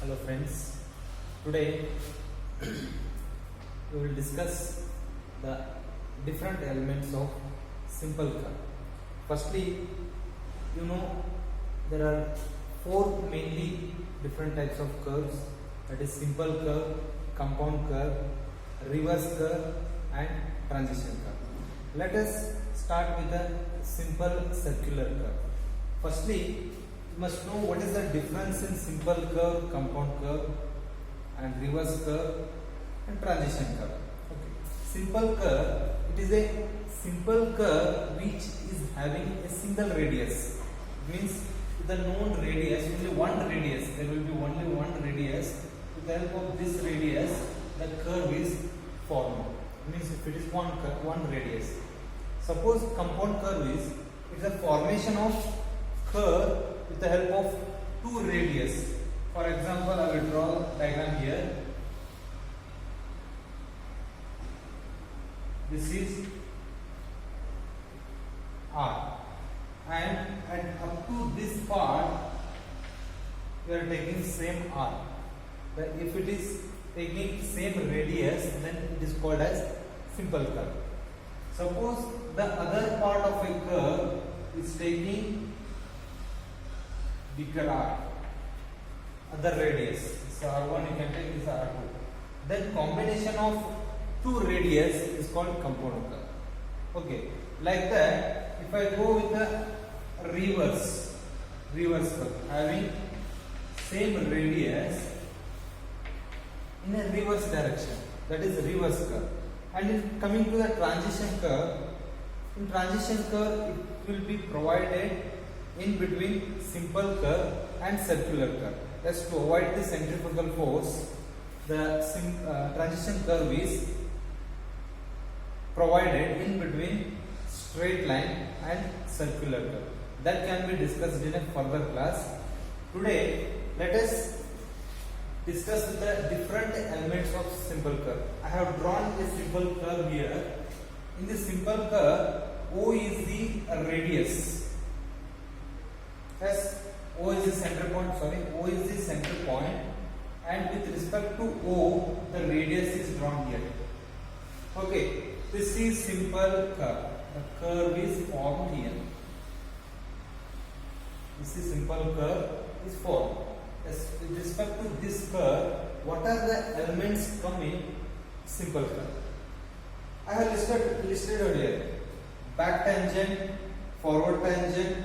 Hello friends, today we will discuss the different elements of simple curve. Firstly, there are four mainly different types of curves, that is simple curve, compound curve, reverse curve and transition curve. Let us start with a simple circular curve. Firstly, you must know what is the difference in simple curve, compound curve and reverse curve and transition curve. Okay. Simple curve, it is a simple curve which is having a single radius. It means with the known radius, only one radius, there will be only one radius. With the help of this radius, the curve is formed. It means if it is one radius. Suppose compound curve is, it is a formation of curve with the help of two radius. For example, I will draw a diagram here. This is R, and up to this part we are taking same R. But if it is taking same radius, then it is called as simple curve. Suppose the other part of a curve is taking bigger R, other radius. So R1 you can take this R2. Then combination of two radius is called compound curve. Okay, like that, if I go with the reverse curve having same radius in a reverse direction, that is reverse curve. And in coming to the transition curve, in transition curve it will be provided in between simple curve and circular curve. Thus, to avoid the centrifugal force, the transition curve is provided in between straight line and circular curve. That can be discussed in a further class. Today, let us discuss the different elements of simple curve. I have drawn a simple curve here. In this simple curve, O is the radius. As O is the center point, and with respect to O, the radius is drawn here. Okay, this is simple curve. The curve is formed here. This is simple curve is formed. As with respect to this curve, what are the elements coming simple curve? I have listed earlier: back tangent, forward tangent,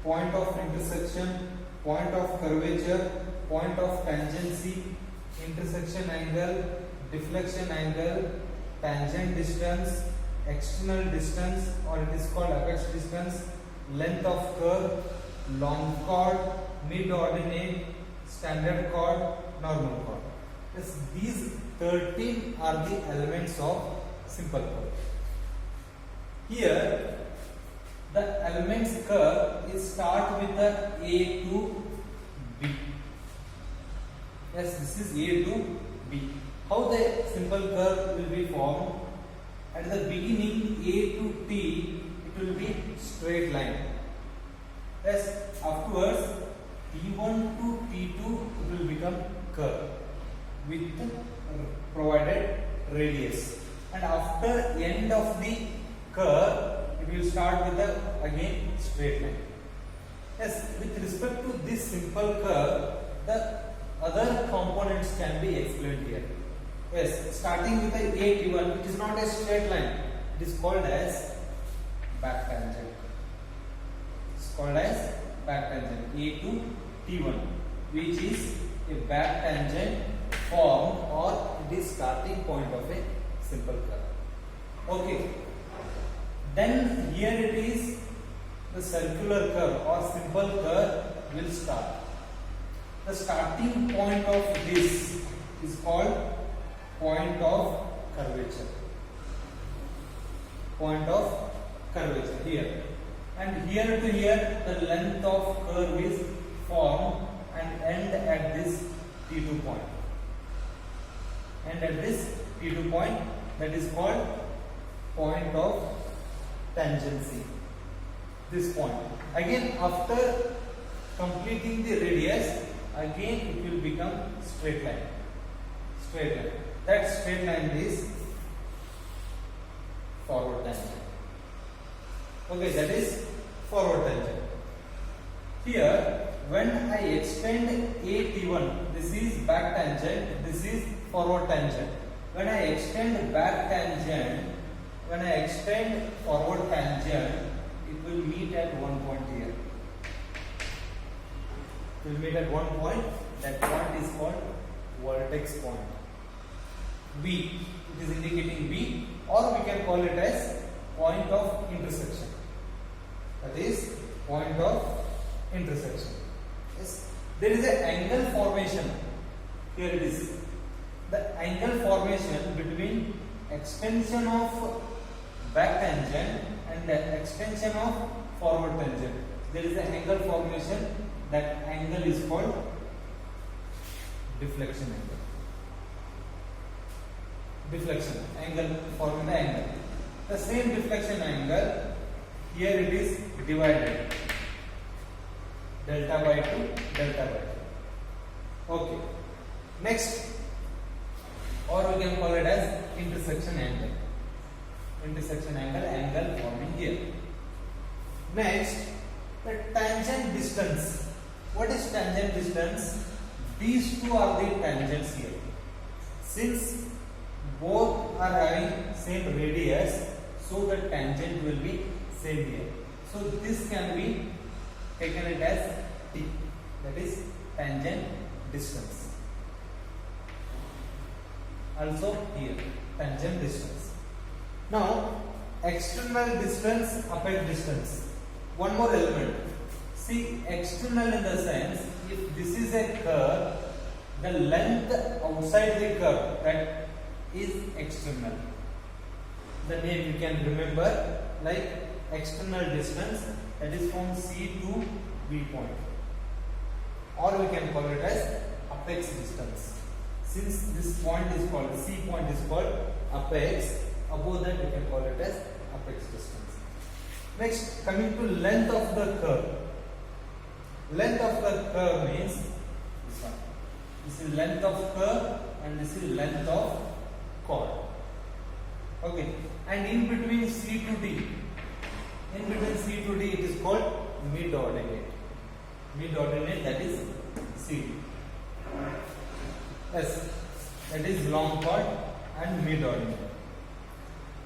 point of intersection, point of curvature, point of tangency, intersection angle, deflection angle, tangent distance, external distance, or it is called apex distance, length of curve, long chord, mid ordinate, standard chord, normal chord. Yes, these 13 are the elements of simple curve. Here, the elements curve is start with the A to B. Yes, this is A to B. How the simple curve will be formed? At the beginning, A to T, it will be straight line. Yes, afterwards, T1 to T2 it will become curve with provided radius. And after end of the curve, it will start with the again straight line. Yes, with respect to this simple curve, the other components can be explained here. Yes, starting with the A1, it is not a straight line. It is called as back tangent. It's called as back tangent. A to T1, which is a back tangent formed, or it is starting point of a simple curve. Okay. Then here it is the circular curve or simple curve will start. The starting point of this is called point of curvature. Point of curvature here. And here to here the length of curve is formed and end at this T2 point. And at this T2 point, that is called point of tangency. This point. Again, after completing the radius, again it will become straight line. Straight line. That straight line is forward tangent. Okay, that is forward tangent. Here, when I extend AT1, this is back tangent, this is forward tangent. When I extend back tangent, when I extend forward tangent, it will meet at one point here. It will meet at one point. That point is called vertex point. V. It is indicating V, or we can call it as point of intersection. That is point of intersection. Yes. There is an angle formation. Here it is. The angle formation between extension of back tangent and the extension of forward tangent. There is an angle formation. That angle is called deflection angle. Deflection angle, forming the angle. The same deflection angle, here it is divided. Delta by 2, delta by 2. Okay. Next, or we can call it as intersection angle. Intersection angle, angle forming here. Next, the tangent distance. What is tangent distance? These two are the tangents here. Since both are having same radius, so the tangent will be same here. So this can be taken it as T. That is tangent distance. Also here, tangent distance. Now, external distance, apex distance. One more element. See, external in the sense, if this is a curve, the length outside the curve, that is external. The name you can remember, like external distance, that is from C to B point. Or we can call it as apex distance. Since this point is called, C point is called apex, above that we can call it as apex distance. Next, coming to length of the curve. Length of the curve means this one. This is length of curve and this is length of chord. Okay. And in between C to D, in between C to D, it is called mid-ordinate. Mid-ordinate, that is C. Yes, that is long chord and mid-ordinate.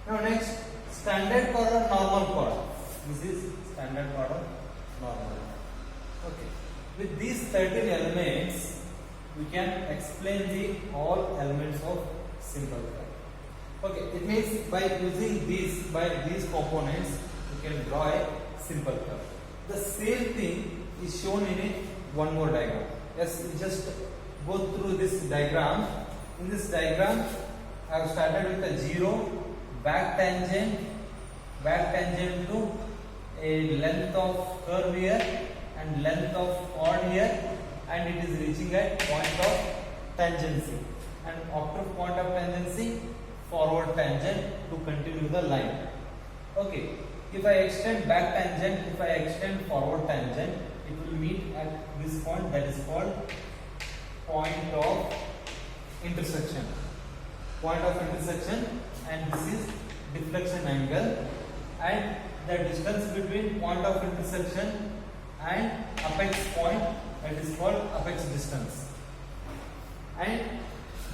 Now next, standard chord or normal chord. This is standard chord or normal. Okay. With these 13 elements, we can explain the all elements of simple curve. Okay. It means by using these components, we can draw a simple curve. The same thing is shown in a one more diagram. Yes, we just go through this diagram. In this diagram, I have started with a 0, back tangent to a length of curve here and length of chord here, and it is reaching at point of tangency, and after point of tangency, forward tangent to continue the line. Okay, if I extend back tangent, if I extend forward tangent, it will meet at this point, that is called point of intersection. Point of intersection, and this is deflection angle, and the distance between point of intersection and apex point, that is called apex distance. And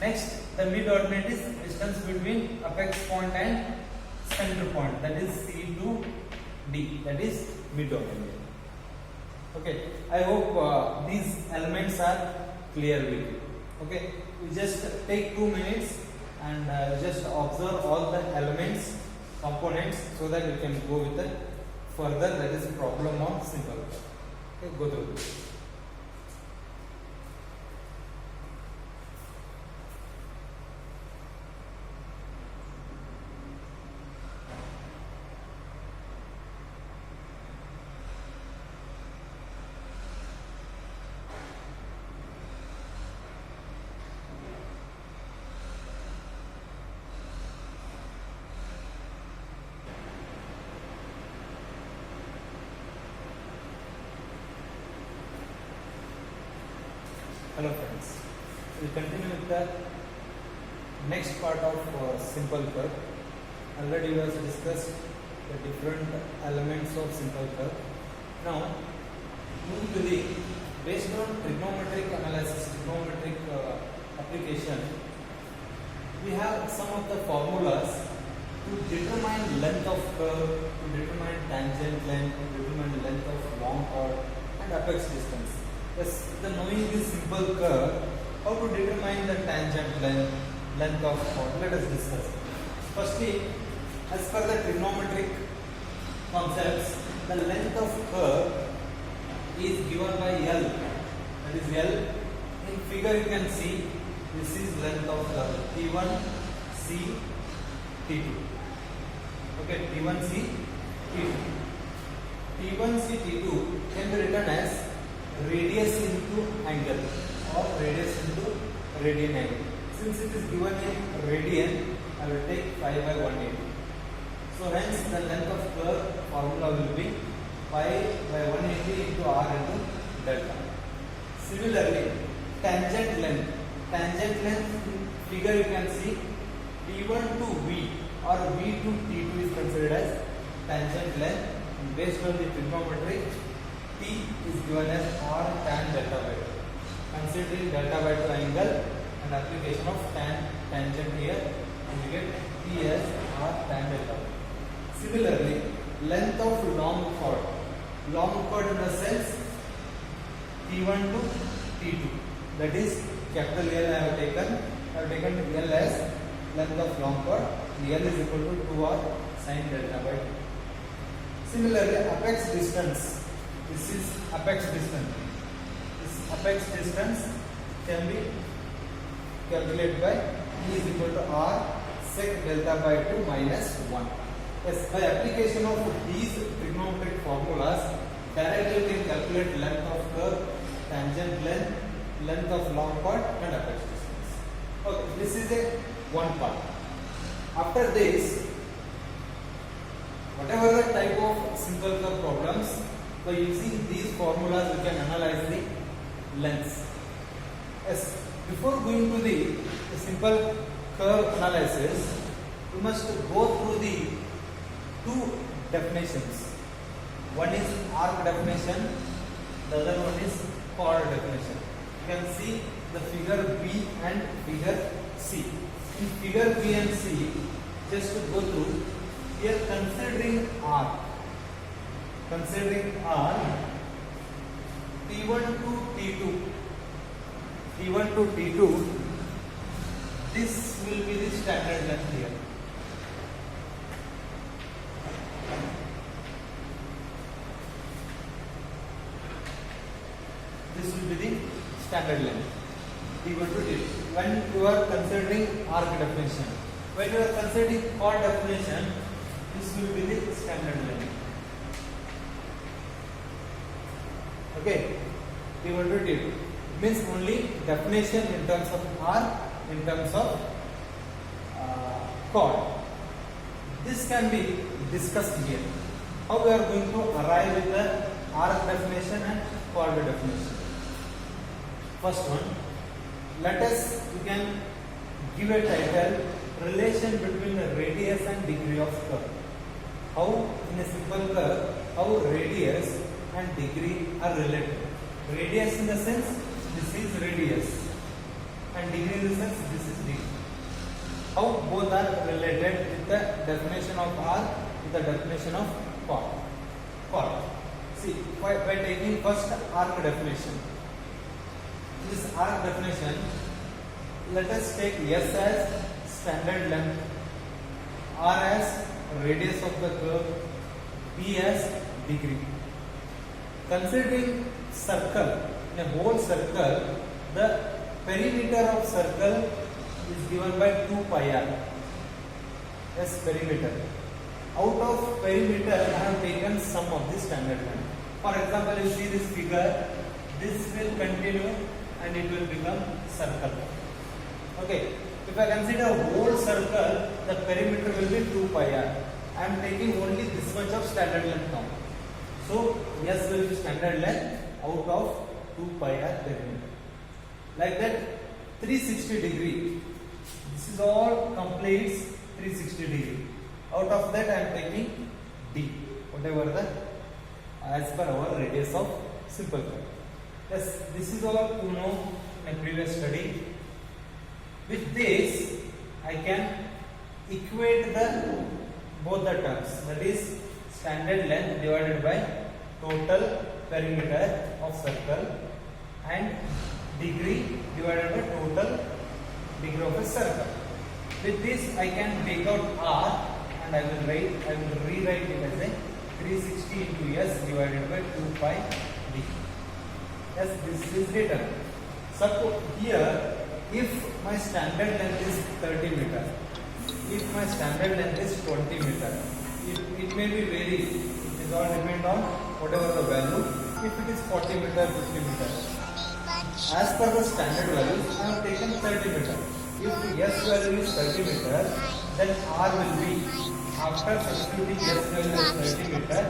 next, the mid-ordinate is distance between apex point and center point, that is C to D, that is mid-ordinate. Okay, I hope these elements are clear with you. Okay, we just take 2 minutes and just observe all the elements, components, so that we can go with the further, that is problem on simple. Okay, go through this. Hello friends, we will continue with the next part of simple curve. Already we have discussed the different elements of simple curve. Now moving to the based on trigonometric analysis, trigonometric application, we have some of the formulas to determine length of curve, to determine tangent length, to determine length of long chord and apex distance. Yes, the knowing this simple curve, how to determine the tangent length of chord, let us discuss. Firstly, as per the trigonometric concepts, the length of curve is given by L. That is L. In figure you can see this is length of curve T1, C, T2. Okay, T1, C, T2. T1, C, T2 can be written as radius into angle or radius into radian angle. Since it is given in radian, I will take 5 by 180. So hence the length of curve formula will be pi by 180 into r into delta. Similarly, tangent length figure you can see T1 to V or V to T2 is considered as tangent length, and based on the trigonometry T is given as r tan delta by 2. Considering delta by 2 angle and application of tangent here, we get T as r tan delta. Similarly, length of long chord in the sense T1 to T2, that is capital L I have taken L as length of long chord, L is equal to 2r sin delta by 2. Similarly, apex distance, this is apex distance. This apex distance can be calculated by E is equal to r sec delta by 2 minus 1. Yes, by application of these trigonometric formulas, directly we can calculate length of curve, tangent length of long chord and apex distance. Okay, this is a one part. After this, whatever the type of simple curve problems, by using these formulas we can analyze the lengths. Yes, before going to the simple curve analysis, we must go through the two definitions. One is arc definition, the other one is chord definition. You can see the figure B and figure C. In figure B and C, just to go through, here considering R, T1 to T2, this will be the standard length here. This will be the standard length T1 to T2 when you are considering arc definition. When you are considering chord definition, this will be the standard length. Okay, T1 to T2 means only definition in terms of arc, in terms of chord. This can be discussed here. How we are going to arrive at the arc definition and chord definition. First one, let us, we can give a title, relation between the radius and degree of curve. How in a simple curve, how radius and degree are related. Radius in the sense, this is radius, and degree in the sense, this is degree. How both are related with the definition of arc, with the definition of chord. See, by taking first arc definition. This arc definition, let us take S as standard length, R as radius of the curve, B as degree. Considering circle, in a whole circle, the perimeter of circle is given by 2 pi r. Yes, perimeter. Out of perimeter, I have taken sum of the standard length. For example, you see this figure, this will continue and it will become circle. Okay, if I consider a whole circle, the perimeter will be 2 pi r. I am taking only this much of standard length now. So S will be standard length out of 2 pi r perimeter. like that 360 degree. This is all completes 360 degree. Out of that I am taking D, whatever the as per our radius of simple curve. Yes, this is all you know in a previous study. With this I can equate the both the terms, that is standard length divided by total perimeter of circle and degree divided by total degree of a circle. With this I can take out R and I will rewrite it as a 360 into S divided by 2 pi D. Yes, this is written. Suppose here, if my standard length is 30 meter, if my standard length is 20 meter, it may be vary. It is all depend on whatever the value. If it is 40 meter, 50 meter. As per the standard values, I have taken 30 meter. If S value is 30 meter, then R will be, after substituting S value as 30 meter,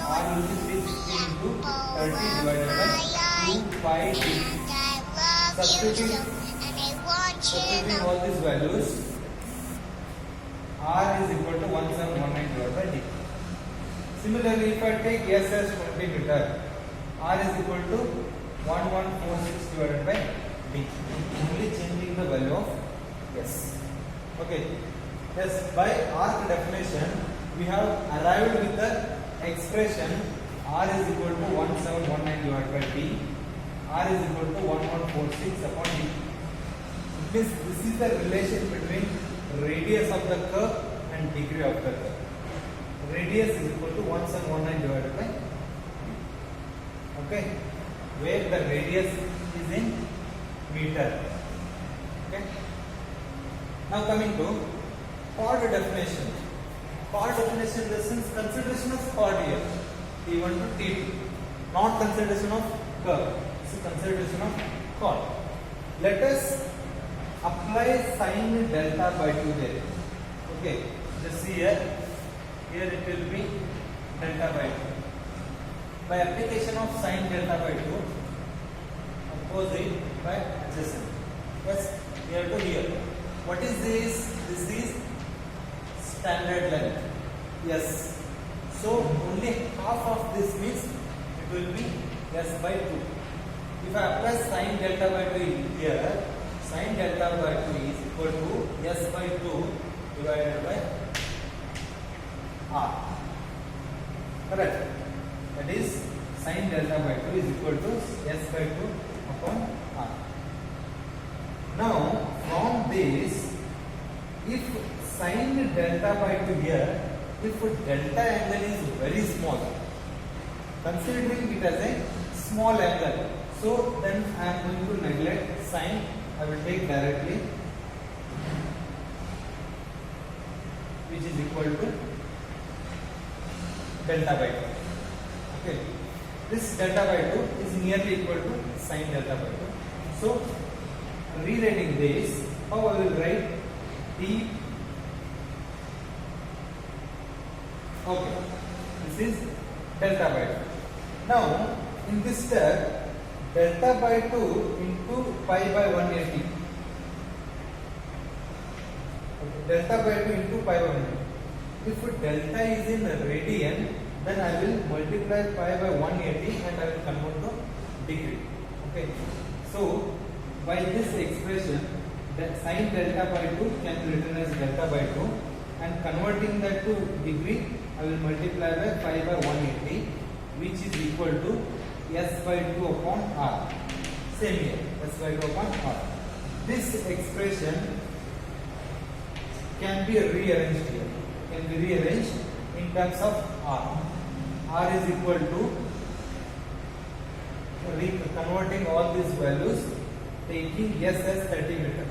R will be 360 into 30 divided by 2 pi D. Substituting all these values, R is equal to 1719 divided by D. Similarly, if I take S as 20 meter, R is equal to 1146 divided by D. Only changing the value of S. Okay. Yes, by arc definition, we have arrived with the expression R is equal to 1719 divided by D. R is equal to 1146 upon D. It means this is the relation between radius of the curve and degree of the curve. Radius is equal to 1719 divided by D. Okay, where the radius is in meter. Okay. Now coming to chord definition. Chord definition in the sense consideration of chord here, T1 to T2, not consideration of curve. It's a consideration of chord. Let us apply sine delta by 2 there. Okay, just see here it will be delta by 2. By application of sine delta by 2, oppose it by adjacent. Yes, here to here. What is this? This is standard length. Yes. So only half of this means it will be S by 2. If I apply sine delta by 2 here, sine delta by 2 is equal to S by 2 divided by R. Correct? That is sine delta by 2 is equal to S by 2 upon R. Now from this, if sine delta by 2 here, if delta angle is very small, considering it as a small angle, so then I am going to neglect sine. I will take directly, which is equal to delta by 2. Okay, this delta by 2 is nearly equal to sine delta by 2. So rewriting this, how I will write D. Okay, this is delta by 2. Now in this step, delta by 2 into pi by 180. Okay, delta by 2 into pi by 180. If delta is in radian, then I will multiply pi by 180 and I will convert to degree. Okay, so by this expression, that sine delta by 2 can be written as delta by 2, and converting that to degree, I will multiply by pi by 180, which is equal to S by 2 upon R. Same here, S by 2 upon R. This expression can be rearranged here. Can be rearranged in terms of R. R is equal to, converting all these values, taking S as 30 meter.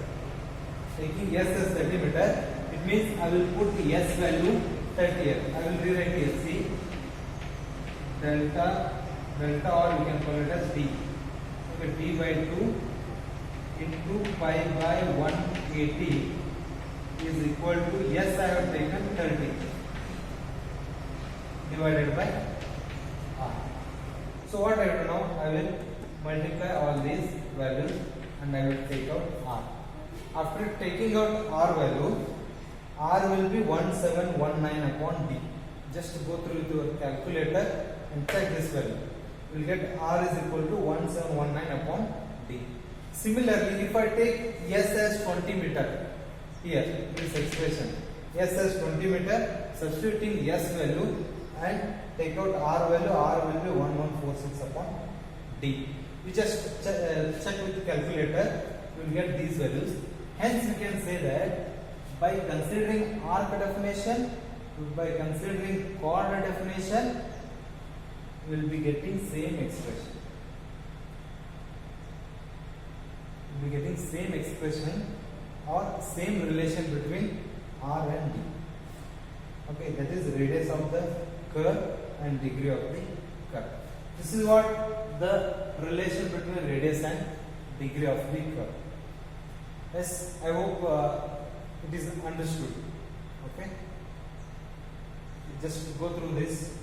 Taking S as 30 meter, it means I will put the S value 30 here. I will rewrite here. See, delta, or you can call it as D. Okay, D by 2 into pi by 180 is equal to, yes, I have taken 30 divided by R. So what I do now, I will multiply all these values. and I will take out r. After taking out r value, r will be 1719 upon d. Just go through with your calculator and check this value. You will get r is equal to 1719 upon d. Similarly, if I take s as 20 meter here in this expression, s as 20 meter, substituting s value and take out r value, r will be 1146 upon d. You just check with the calculator, you will get these values. Hence, we can say that by considering arc definition, by considering chord definition, we will be getting same expression. We will be getting same expression or same relation between r and d. Okay, that is radius of the curve and degree of the curve. This is what the relation between radius and degree of the curve. Yes, I hope it is understood. Okay, just go through this.